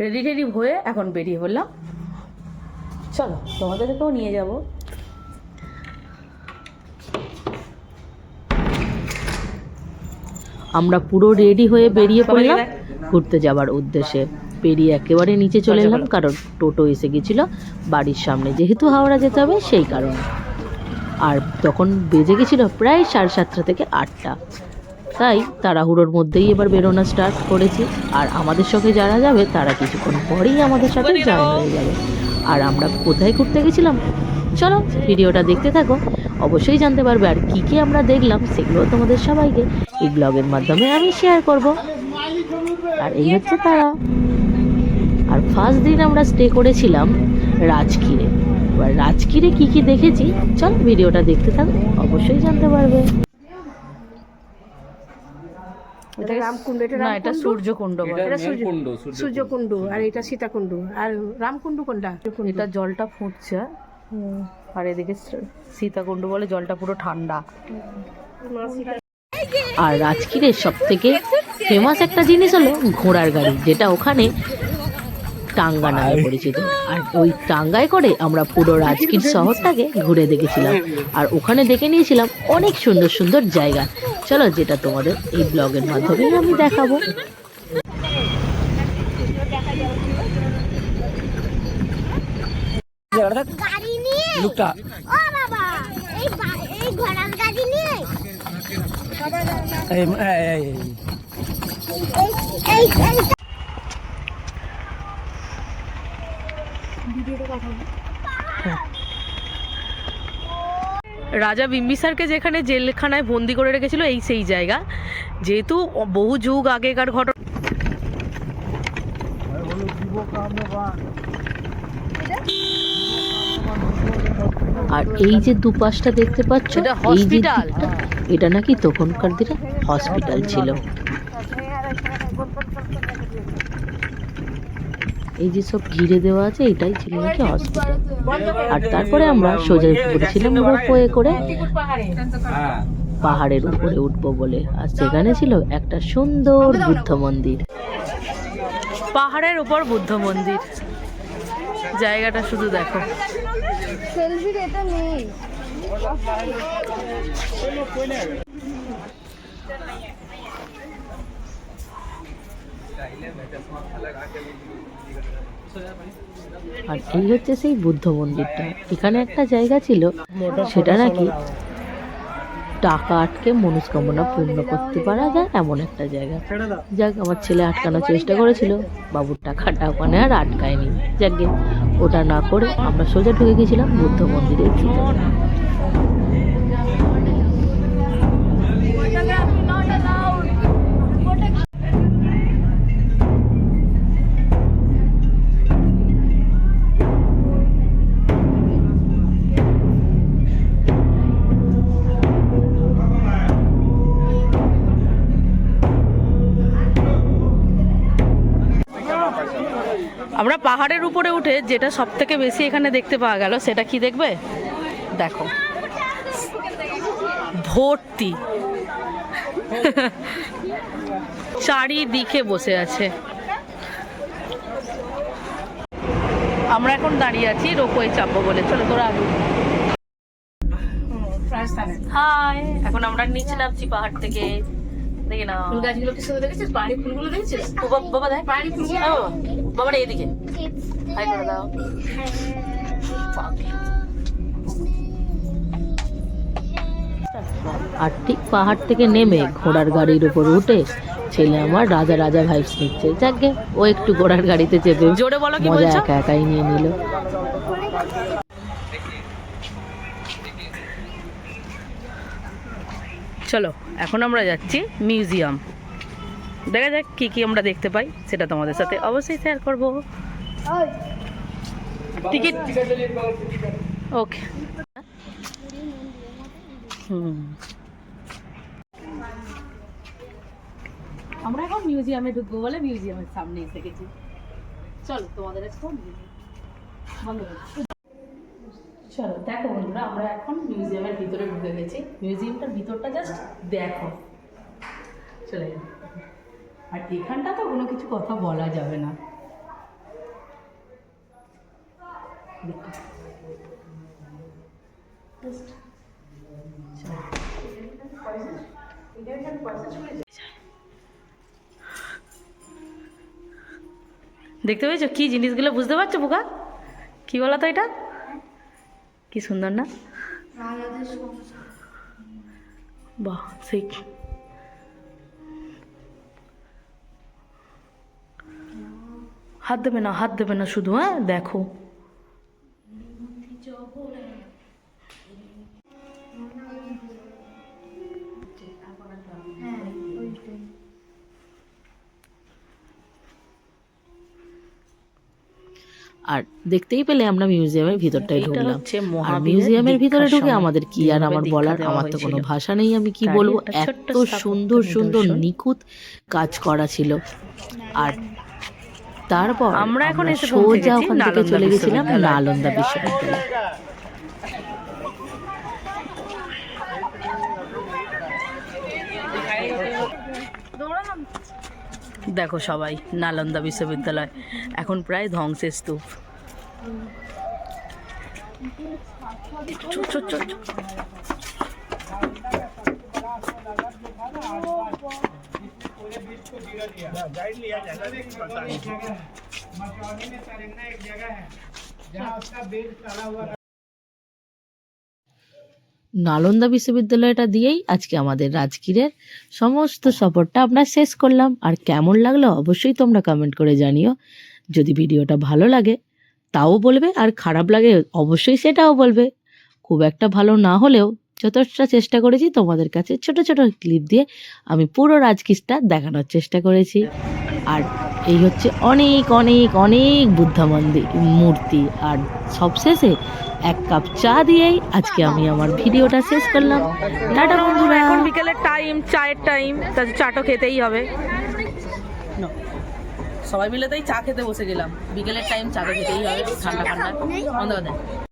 Ready teddy হয়ে এখন বেরিয়ে পড়লাম। চলো তোমাদেরকেও নিয়ে যাব। আমরা পুরো রেডি হয়ে বেরিয়ে পড়লাম ঘুরতে যাওয়ার উদ্দেশ্যে। পেরিয়ে একেবারে নিচে চলে এলাম, কারণ টোটো এসে গেছিলো বাড়ির সামনে, যেহেতু হাওড়া যেতে হবে সেই কারণে। আর তখন বেজে গেছিলো প্রায় 7:30 থেকে 8টা। তাই তাড়াহুড়োর মধ্যেই এবার বেরোনো স্টার্ট করেছি। আর আমাদের সঙ্গে যারা যাবে তারা কিছুক্ষণ পরেই আমাদের সাথে জয়েন হয়ে যাবে। আর আমরা কোথায় ঘুরতে গেছিলাম চলো ভিডিওটা দেখতে থাকো, অবশ্যই জানতে পারবে। আর কী কী আমরা দেখলাম সেগুলো তোমাদের সবাইকে এই ব্লগের মাধ্যমে আমি শেয়ার করব। আর এই হচ্ছে তারা। আর ফার্স্ট দিন আমরা স্টে করেছিলাম রাজগিরে। এবার রাজগিরে কী কী দেখেছি চল ভিডিওটা দেখতে থাকো, অবশ্যই জানতে পারবে। এটা রামকুণ্ড, এটা সূর্যকুণ্ড বলে। এটা সূর্যকুণ্ড আর এটা সীতাকুণ্ড। আর রামকুণ্ড কোনটা? এটা জলটা ফুটছে আর এদিকে সীতাকুণ্ড বলে, জলটা পুরো ঠান্ডা। আর রাজগিরের সব থেকে ফেমাস একটা জিনিস হলো ঘোড়ার গাড়ি, যেটা ওখানে টাঙ্গা নামে পরিচিত। আর ওই টাঙ্গায় করে আমরা পুরো রাজগীর শহরটাকে ঘুরে দেখেছিলাম। আর ওখানে দেখে নিয়েছিলাম অনেক সুন্দর সুন্দর জায়গা। চলো যেটা তোমাদের এই ব্লগের মাধ্যমে আমি দেখাবো। রাজা বিম্বিসারকে যেখানে জেলখানায় বন্দি করে রেখেছিল এই সেই জায়গা, যেহেতু বহু যুগ আগেকার ঘটনা। আর এই যে দুপাশটা দেখতে পাচ্ছ হসপিটাল, এটা নাকি তখনকার দিনে হসপিটাল ছিল। এই যে সব ঘিরে দেওয়া আছে এটাই ছিল নাকি হসপিটাল। আর তারপরে আমরা সোজা উঠেছিলাম রোপওয়ে করে পাহাড়ের উপরে উঠবো বলে। আর সেখানে ছিল একটা সুন্দর বুদ্ধ মন্দির। পাহাড়ের উপর বুদ্ধ মন্দির, জায়গাটা শুধু দেখো। আর এই হচ্ছে সেই বুদ্ধ মন্দিরটা। এখানে একটা জায়গা ছিল, সেটা নাকি টাকা আটকে মনস্কামনা পূর্ণ করতে পারা যায় এমন একটা জায়গা। যাক, আমার ছেলে আটকানোর চেষ্টা করেছিল, বাবুর টাকাটা ওখানে আর আটকায়নি। যাকে ওটা না করে আমরা সোজা ঢুকে গেছিলাম বুদ্ধ মন্দিরের ভিতরে। আমরা পাহাড়ের উপরে উঠে যেটা সব থেকে বেশি এখানে দেখতে পাওয়া গেল সেটা কি দেখবে, দেখো ভর্তি চারিদিকে বসে আছে। আমরা এখন দাঁড়িয়ে আছি রোপওয়ে চাপবো বলে। চলো তোরা আগে। হাই, এখন আমরা নিচে নামছি পাহাড় থেকে। দেখে না ফুল গাছগুলো কি সুন্দর দেখেছিস? পাহাড়ি ফুলগুলো দেখেছিস? বাবা দেখ পাহাড়ি ফুলগুলো। বাবা এইদিকে হাই করে দাও। আর ঠিক পাহাড় থেকে নেমে ঘোড়ার গাড়ির উপর উঠে ছেলে আমার রাজা রাজা ভাইবস নিচ্ছে। যাকে ও একটু ঘোড়ার গাড়িতে চেপে জোরে বলো কি মজা একা একাই নিয়ে নিল। চলো এখন আমরা যাচ্ছি মিউজিয়াম। দেখা যাক কি কি আমরা দেখতে পাই, সেটা তোমাদের সাথে অবশ্যই শেয়ার করব। টিকিট ওকে। আমরা এখন মিউজিয়ামে ঢুকবো বলে মিউজিয়ামের সামনে এসে গেছি। চলো তোমাদের চলো দেখো বন্ধুরা, আমরা এখন মিউজিয়ামের ভিতরে ঢুকে গেছি। মিউজিয়ামটার ভিতরটা জাস্ট দেখো, চলে যাও। আর এখানটা তো কোনো কিছু কথা বলা যাবে না, দেখতে পেয়েছো কি জিনিসগুলো, বুঝতে পারছো বোকা? কি বলো তো এটা, কি সুন্দর না? বাহ, সেই হাত দেবে না, হাত দেবে না শুধু, হ্যাঁ দেখো। আর দেখতেই পেলে আমরা মিউজিয়ামের ভিতরটাই ঢুকলাম। আর মিউজিয়ামের ভিতরে ঢুকে আমাদের কি আর আমার বলার, আমার তো কোনো ভাষা নেই, আমি কি বলবো। এত সুন্দর সুন্দর নিখুঁত কাজ করা ছিল। আর তারপর আমরা এখন সোজা ওখান থেকে চলে গেছিলাম নালন্দা বিশ্ববিদ্যালয়। দেখো সবাই, নালন্দা বিশ্ববিদ্যালয় এখন প্রায় ধ্বংসের স্তূপ। নালন্দা বিশ্ববিদ্যালয়টা দিয়েই আজকে আমাদের রাজগীরের সমস্ত সফরটা আমরা শেষ করলাম। আর কেমন লাগলো অবশ্যই তোমরা কমেন্ট করে জানিও। যদি ভিডিওটা ভালো লাগে তাও বলবে, আর খারাপ লাগে অবশ্যই সেটাও বলবে। খুব একটা ভালো না হলেও যতটা চেষ্টা করেছি তোমাদের কাছে ছোট ছোট ক্লিপ দিয়ে আমি পুরো রাজগীরটা দেখানোর চেষ্টা করেছি। আর এই হচ্ছে অনেক অনেক অনেক বুদ্ধা মন্দির মূর্তি। আর সবশেষে এক কাপ চা দিয়েই আজকে আমি আমার ভিডিওটা শেষ করলাম। টাটা বন্ধুরা। এখন বিকেলের টাইম, চায়ের টাইম, তাহলে চাটা খেতেই হবে। সবাই মিলে তাই চা খেতে বসে গেলাম। বিকেলের টাইম চা খেতেই হবে, ঠান্ডা ঠান্ডা। বন্ধ করে দেন।